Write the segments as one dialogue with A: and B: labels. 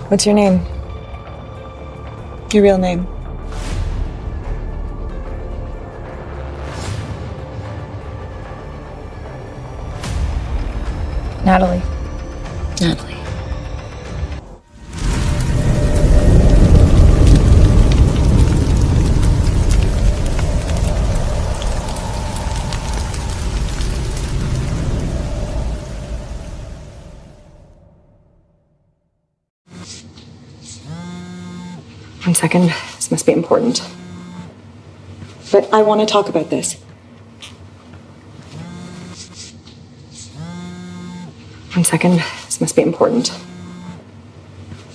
A: What's your name? Your real name? Natalie.
B: Natalie.
A: One second. This must be important. But I want to talk about this. One second. This must be important.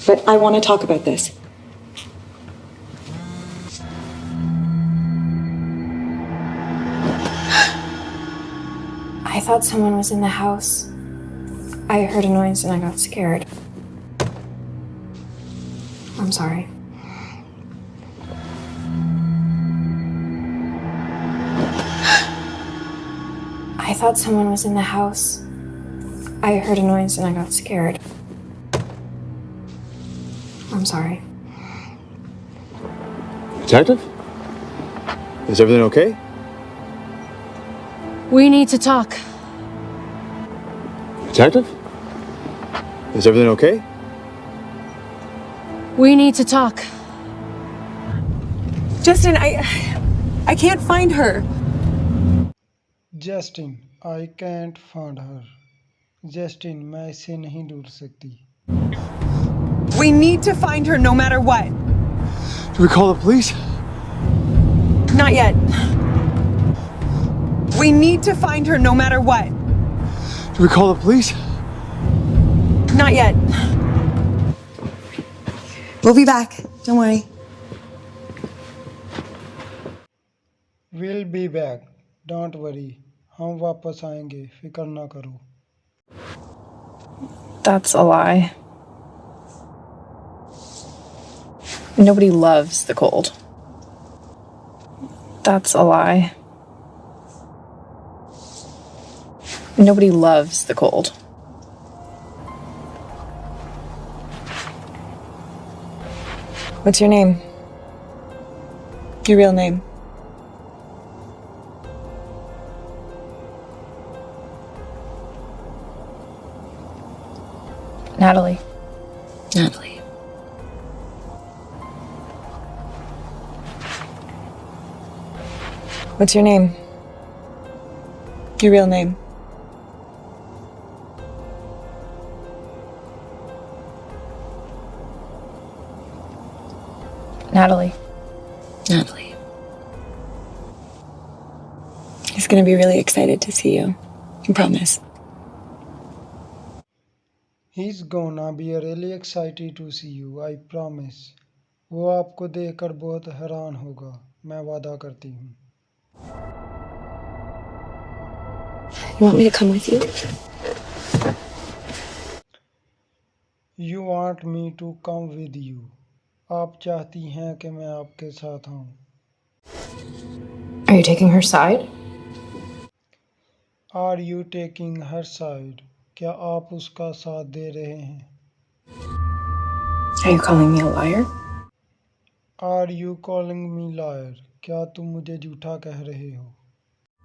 A: But I want to talk about this.
C: I thought someone was in the house. I heard a noise and I got scared. I'm sorry. I thought someone was in the house. I heard a noise and I got scared. I'm sorry.
D: Detective? Is everything okay?
B: We need to talk.
D: Detective? Is everything okay?
B: We need to talk.
A: Justin, I can't find her.
E: Justin, I can't find her. Justin, मैं इसे नहीं ढूंढ सकती.
A: We need to find her no matter what.
D: Do we call the police?
A: Not yet. We need to find her no matter what.
D: Do we call the police?
A: Not yet. We'll be back. Don't worry.
E: We'll be back. Don't worry. हम वापस आएंगे. फिक्र ना करो.
C: That's a lie. Nobody loves the cold. That's a lie. Nobody loves the cold.
A: What's your name? Your real name?
C: Natalie.
B: Natalie.
A: What's your name? Your real name?
C: Natalie.
B: Natalie.
A: He's gonna be really excited to see you. I promise.
E: He's gonna be really excited to see you. I promise. वो आपको देखकर बहुत हैरान होगा. मैं वादा करती हूँ.
A: You want me to come with you?
E: You want me to come with you. आप चाहती हैं कि मैं आपके साथ आऊँ.
C: Are you taking her side?
E: Are you taking her side? क्या आप उसका साथ दे रहे हैं?
C: Are you calling me a liar?
E: Are you calling me liar? क्या तुम मुझे झूठा कह रहे हो?